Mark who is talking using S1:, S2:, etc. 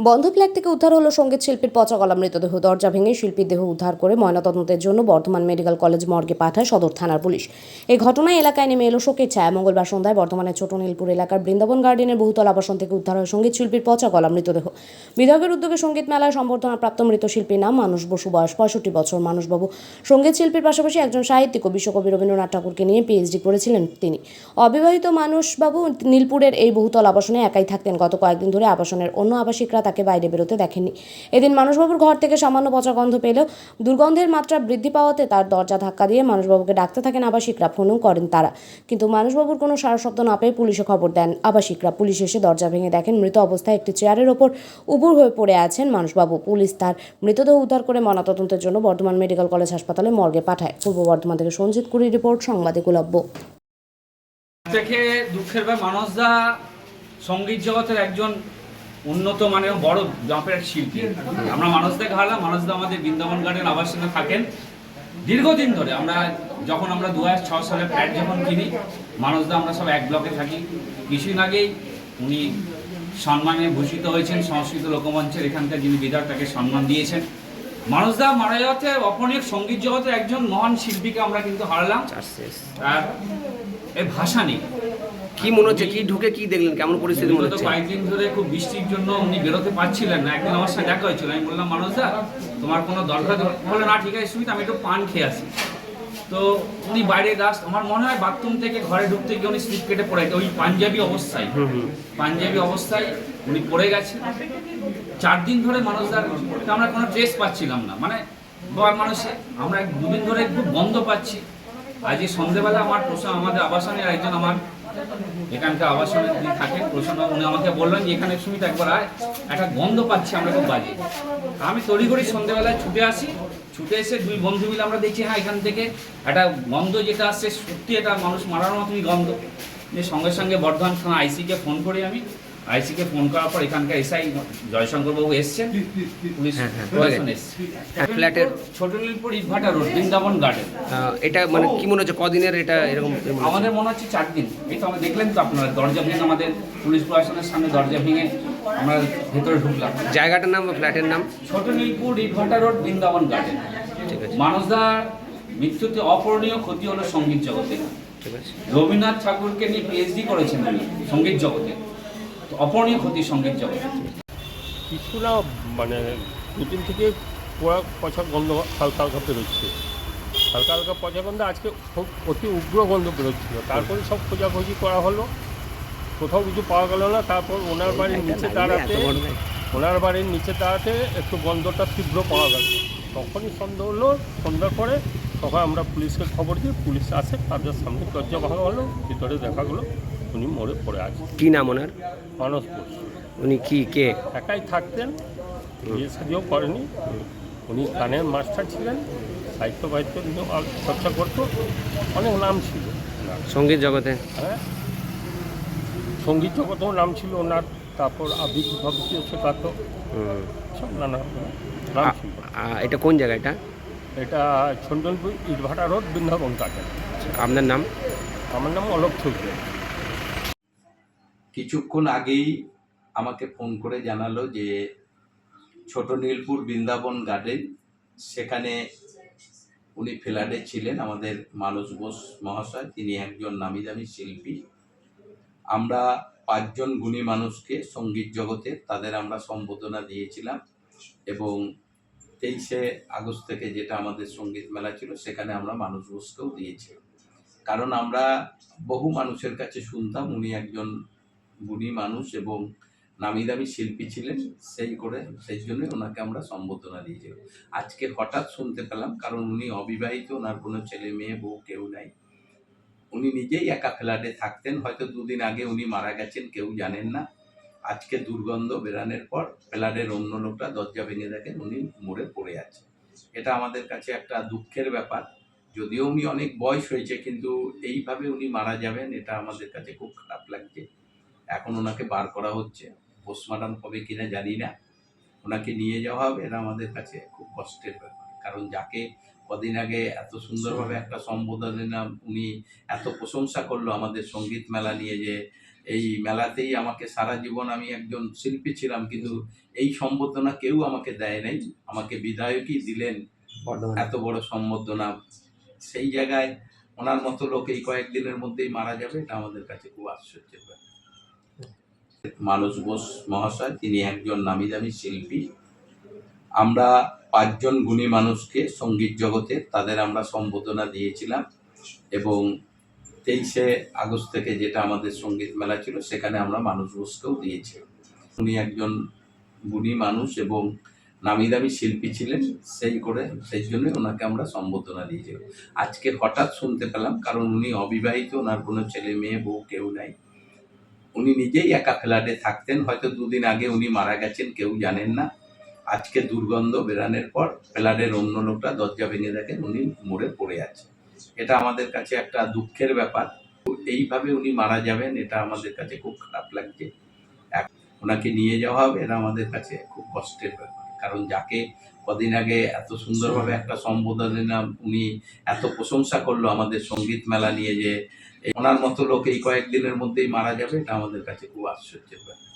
S1: বন্ধ ফ্ল্যাট থেকে উদ্ধার হলো সঙ্গীত শিল্পীর পচা গলা মৃতদেহ। দরজা ভেঙে শিল্পীর দেহ উদ্ধার করে ময়নাতদন্তের জন্য বর্ধমান মেডিকেল কলেজ মর্গে পাঠায় সদর থানার পুলিশ। এই ঘটনায় এলাকায় নেমে এলো শোকের ছায়া। মঙ্গলবার সন্ধ্যায় বর্ধমানের ছোট নীলপুর এলাকার বৃন্দাবন গার্ডেনের বহুতল আবাসন থেকে উদ্ধার হয় সঙ্গীত শিল্পীর পচা গলা মৃতদেহ। বিভাগের উদ্যোগে সঙ্গীত মেলায় সম্বর্ধনাপ্রাপ্ত মৃত শিল্পীর নাম মানস বসু, বয়স 65 বছর। মানসবাবু সঙ্গীত শিল্পীর পাশাপাশি একজন সাহিত্যিক ও বিশ্বকবি রবীন্দ্রনাথ ঠাকুরকে নিয়ে পিএইচডি করেছিলেন তিনি। অবিবাহিত মানসবাবু নীলপুরের এই বহুতল আবাসনে একাই থাকতেন। গত কয়েকদিন ধরে আবাসনের অন্য আবাসিকরা তাকে বাইরে বেরোতে দেখেননি। এদিন মানসবাবুর ঘর থেকে সামান্য পচা গন্ধ পেলেও দুর্গন্ধের মাত্রা বৃদ্ধি পাওয়াতে তার দরজা ধাক্কা দিয়ে মানসবাবুকে ডাকতে থাকেন আবাসিকরা। ফোনও করেন তারা, কিন্তু মানসবাবুর কোনো সাড়া শব্দ না পেয়ে পুলিশে খবর দেন আবাসিকরা। পুলিশ এসে দরজা ভেঙে দেখেন মৃত অবস্থায় একটি চেয়ারের ওপর উপুড় হয়ে পড়ে আছেন মানসবাবু। পুলিশ তার মৃতদেহ উদ্ধার করে ময়নাতদন্তের জন্য বর্ধমান মেডিকেল কলেজ হাসপাতালে মর্গে পাঠায়। পূর্ব বর্ধমান থেকে সঞ্জিত কুড়ির রিপোর্ট, সংবাদ একলব্য।
S2: থেকে দুঃখের ব্যাপার, মানসদা সঙ্গীত জগতের একজন উন্নত মানের বড় জাঁপের শিল্পী। আমরা মানসদাকে হারালাম। মানসদা আমাদের বৃন্দাবন গার্ডেন আবাসনে থাকেন দীর্ঘদিন ধরে। যখন আমরা 2006 সালে ফ্ল্যাট যখন কিনি, মানসদা আমরা সব এক ব্লকে থাকি। কিছুদিন আগেই উনি সম্মানে ভূষিত হয়েছেন সংস্কৃত লোকমঞ্চের এখানকার যিনি বিধায়ক, তাকে সম্মান দিয়েছেন। মানসদা মারা যাওয়াতে অপরণীয় সঙ্গীত জগতের একজন মহান শিল্পীকে আমরা কিন্তু হারালাম। আর এই ভাষা নেই।
S3: কি মনে হচ্ছে, কি ঢুকে কি দেখলেন, কেমন পরিস্থিতি মনে হচ্ছে?
S2: কয়েকদিন ধরে খুব বৃষ্টির জন্য উনি বেরোতে পারছিলেন না। একদিন আমার সাথে দেখা হয়েছিল। আমি বললাম, মানসদা তোমার কোনো দরকার? বলে না, ঠিক আছে সুমিত, আমি একটু পান খেয়ে আসি। তো উনি বাইরে আমার মনে হয় বাথরুম থেকে ঘরে ঢুকতে গিয়ে উনি স্লিপ কেটে পড়ে গেছে। ওই পাঞ্জাবি অবস্থায় উনি পড়ে গেছে। 4 দিন ধরে মানসদার আমরা কোনো ট্রেস পাচ্ছিলাম না। মানে মানুষে আমরা 2 দিন ধরে খুব গন্ধ পাচ্ছি। আজকে সন্ধ্যেবেলা আমাদের আবাসনের একজন আমার এখানকার আবাসনে যিনি থাকেন প্রসন্ন, উনি আমাকে বললেন যে এখানে সুমিত একবার আয়, একটা গন্ধ পাচ্ছি আমরা খুব বাজে। আমি তড়িঘড়ি সন্ধ্যেবেলায় ছুটে এসে 2 বন্ধু মিলে আমরা দেখছি হ্যাঁ এখান থেকে একটা গন্ধ যেটা আসছে সত্যি এটা মানুষ মারার মতনই গন্ধ। যে সঙ্গে সঙ্গে বর্ধমান থানা আইসিকে ফোন করি আমি। আইসিকে ফোন করার পর এখানকার এসআই জয়শঙ্কর বাবু এসছেন, পুলিশ প্রশাসন এসছে।
S3: ফ্ল্যাটের
S2: ছোট নীলপুর ইটভাটা রোড, বৃন্দাবন গার্ডেন।
S3: এটা মানে কি মনে হচ্ছে, কদিনের এটা এরকম?
S2: আমাদের মনে হচ্ছে 4 দিন। এই তো আমরা দেখলেন তো আপনারা, দরজা ভেঙে আমাদের পুলিশ প্রশাসনের সামনে দরজা ভেঙে আমরা ভেতরে ঢুকলাম।
S3: জায়গাটার নাম, ফ্ল্যাটের নাম
S2: ছোট নীলপুর ইটভাটা রোড, বৃন্দাবন গার্ডেন।
S3: ঠিক আছে।
S2: মানসদার মৃত্যুতে অপূরণীয় ক্ষতি হলো সঙ্গীত জগতে।
S3: ঠিক আছে।
S2: রবীন্দ্রনাথ ঠাকুরকে নিয়ে পিএইচডি করেছেন উনি সঙ্গীত জগতে। তো অপূরণীয় ক্ষতি সঙ্গীত জগতে।
S4: কিছু না, মানে 2 দিন থেকে পচা গন্ধ হালকা হালকা বেরোচ্ছে। হালকা হালকা পচা গন্ধ, আজকে খুব অতি উগ্র গন্ধ বেরোচ্ছিল। তারপরে সব খোঁজাখুঁজি করা হলো, কোথাও কিছু পাওয়া গেল না। তারপর ওনার বাড়ির নিচে দাঁড়াতে একটু গন্ধটা তীব্র পাওয়া গেল। তখনই সন্ধ্যা হলো। সন্ধ্যার পরে তখন আমরা পুলিশকে খবর দিই, পুলিশ আসে, তাদের সামনে দরজা ভাঙা হলো, ভিতরে দেখা গেলো উনি মরে পড়ে আছে।
S3: কি নাম ওনার?
S4: মানস বসু।
S3: উনি কে?
S4: একাই থাকতেন, বিয়ে শাদিও করেনি। উনি গানের মাস্টার ছিলেন, সাহিত্য নিয়েও চর্চা করতো, অনেক নাম ছিল
S3: সঙ্গীত জগতে।
S4: হ্যাঁ, সঙ্গীত জগতেও নাম ছিল ওনার। তারপর আবৃত্তি ফাবৃত্তিও শেখাতো, সব নানা নাম ছিল।
S3: এটা কোন জায়গা?
S4: এটা ছন্দনপুর ইটভাটা রোড, বৃন্দাবন গার্ডেন।
S3: আপনার নাম?
S4: আমার নাম অলোক চৌধুরী।
S5: কিছুক্ষণ আগেই আমাকে ফোন করে জানালো যে ছোট নীলপুর বৃন্দাবন গার্ডেন, সেখানে উনি ফ্ল্যাটে ছিলেন, আমাদের মানস বোস মহাশয়। তিনি একজন নামি দামি শিল্পী। আমরা 5 জন গুণী মানুষকে সঙ্গীত জগতে তাদের আমরা সম্বোধনা দিয়েছিলাম, এবং 23শে আগস্ট থেকে যেটা আমাদের সঙ্গীত মেলা ছিল সেখানে আমরা মানস বোসকেও দিয়েছিলাম। কারণ আমরা বহু মানুষের কাছে শুনতাম উনি একজন গুণী মানুষ এবং নামি দামি শিল্পী ছিলেন। সেই জন্যই ওনাকে আমরা সম্বোধনা দিয়েছিলাম। আজকে হঠাৎ শুনতে পেলাম, কারণ উনি অবিবাহিত, ওনার কোনো ছেলে মেয়ে বউ কেউ নাই। উনি নিজেই একা ফ্ল্যাটে থাকতেন। হয়তো 2 দিন আগে উনি মারা গেছেন, কেউ জানেন না। আজকে দুর্গন্ধ বেরানোর পর ফ্ল্যাটের অন্য লোকটা দরজা ভেঙে দেখেন উনি মরে পড়ে আছে। এটা আমাদের কাছে একটা দুঃখের ব্যাপার। যদিও উনি অনেক বয়স হয়েছে, কিন্তু এইভাবে উনি মারা যাবেন এটা আমাদের কাছে খুব খারাপ লাগছে। এখন ওনাকে বার করা হচ্ছে, পোস্টমর্টম হবে কিনা জানি না, ওনাকে নিয়ে যাওয়া হবে। এটা আমাদের কাছে খুব কষ্টের ব্যাপার। কারণ যাকে কদিন আগে এত সুন্দরভাবে একটা সম্বোধনা উনি এত প্রশংসা করলো আমাদের সঙ্গীত মেলা নিয়ে, যে এই মেলাতেই আমাকে সারা জীবন, আমি একজন শিল্পী ছিলাম কিন্তু এই সম্বর্ধনা কেউ আমাকে দেয় নাই, আমাকে বিধায়কই দিলেন এত বড় সম্বর্ধনা। সেই জায়গায় ওনার মতো লোক এই কয়েকদিনের মধ্যেই মারা যাবে, এটা আমাদের কাছে খুব আশ্চর্যের ব্যাপার। মানস বোস মহাশয়, তিনি একজন নামি দামি শিল্পী। আমরা 5 জন গুণী মানুষকে সঙ্গীত জগতে তাদের আমরা সম্বোধনা দিয়েছিলাম এবং 23শে আগস্ট থেকে যেটা আমাদের সঙ্গীত মেলা ছিল সেখানে আমরা মানস বোসকেও দিয়েছি। উনি একজন গুণী মানুষ এবং নামি দামি শিল্পী ছিলেন, সেই জন্য ওনাকে আমরা সম্বোধনা দিয়েছিলাম। আজকে হঠাৎ শুনতে পেলাম, কারণ উনি অবিবাহিত, ওনার কোনো ছেলে মেয়ে বউ কেউ নাই, উনি নিজেই একা ফ্ল্যাটে থাকতেন, হয়তো 2 দিন আগে উনি মারা গেছেন, কেউ জানেন না। আজকে দুর্গন্ধ বেরানোর পর ফ্ল্যাটের অন্য লোকটা দরজা ভেঙে দেখেন উনি মরে পড়ে আছে। এটা আমাদের কাছে একটা দুঃখের ব্যাপার। এইভাবে উনি মারা যাবেন, এটা আমাদের কাছে খুব খারাপ লাগছে। ওনাকে নিয়ে যাওয়া হবে, এটা আমাদের কাছে খুব কষ্টের ব্যাপার, কারণ যাকে কদিন আগে এত সুন্দরভাবে একটা সম্বোধন দিলাম, উনি এত প্রশংসা করলো আমাদের সঙ্গীত মেলা নিয়ে, যে ওনার মতো লোক এই কয়েকদিনের মধ্যেই মারা যাবে, এটা আমাদের কাছে খুব আশ্চর্যের ব্যাপার।